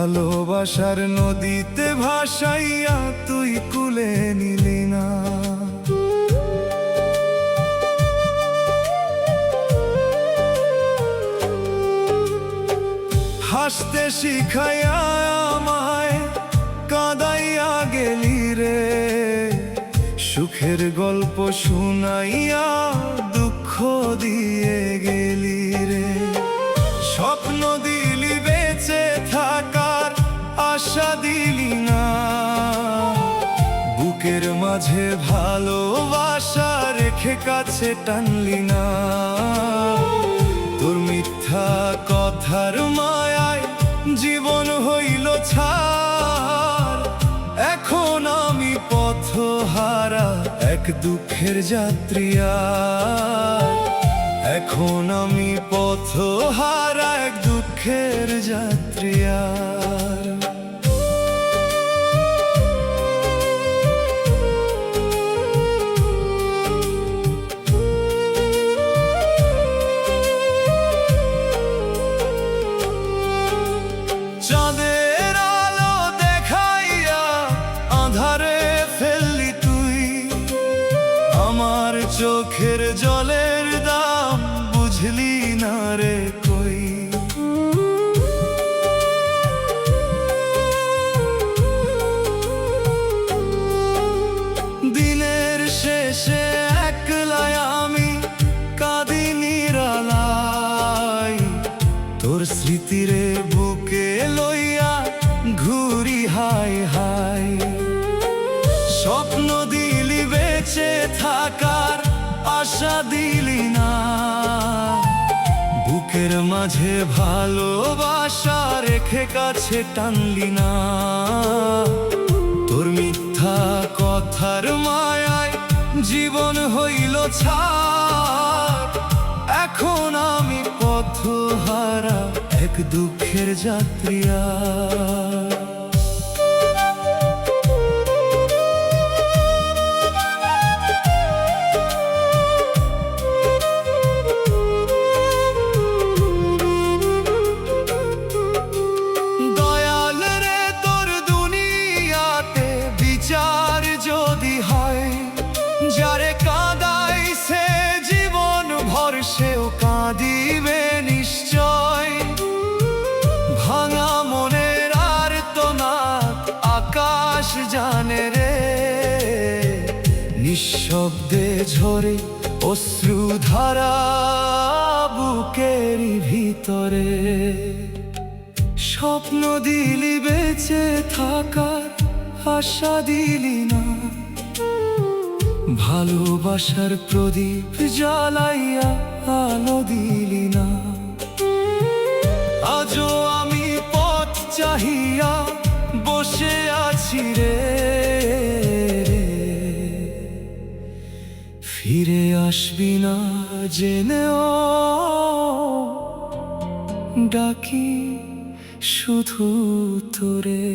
ভালোবাসার নদীতে ভাসাইয়া তুই কুলে নিলি না। হাসতে শিখাইয়া আমায় কাঁদাইয়া গেলি রে, সুখের গল্প শুনাইয়া দুঃখ দিয়ে গেলি রে। স্বপ্ন দিলি বেঁচে থাকার আশা দিলি না, বুকের মাঝে ভালোবাসা রেখে কাছে টানলি না। তোর মিথ্যা কথার মায়ায় জীবন হইল ছাড়, এখন আমি পথহারা এক দুঃখের যাত্রী আর। এখন আমি পথহারা এক দুঃখের যাত্রী আর। চাঁদের আলো দেখাইয়া আঁধারে ফেললি তুই, আমার চোখের জলের দাম বুঝলি না রে কই। দিনের শেষে একলাই আমি কাঁদি নিরালাই, তোর স্মৃতিরে বুকে লইয়া ঘুরি হাই হাই। স্বপ্ন দিলি বেঁচে থাকার আশা দিলি না, বুকের মাঝে ভালোবাসা রেখে কাছে টানলি না। তোর মিথ্যা কথার মায়ায় জীবন হইল ছাড়, এখন আমি পথহারা এক দুঃখের যাত্রী আর। দয়াল রে তোর দুনিয়াতে বিচার যদি হয়, যারে কাঁদাইছে জীবন ভর সেও কাঁদিবে নিশ্চয়। ভাঙা মনের আর্তনাদ আকাশ জানে রে, নিঃশব্দে ঝরে অশ্রুধারা বুকের ভিতরে। স্বপ্ন দিলি বেঁচে থাকার আশা দিলি না, ভালোবাসার প্রদীপ জ্বালাইয়া আলো দিলি না। আজও আমি পথ চাহিয়া বসে আছি রে, ফিরে আসবি না জেনেও ডাকি শুধু তোরে।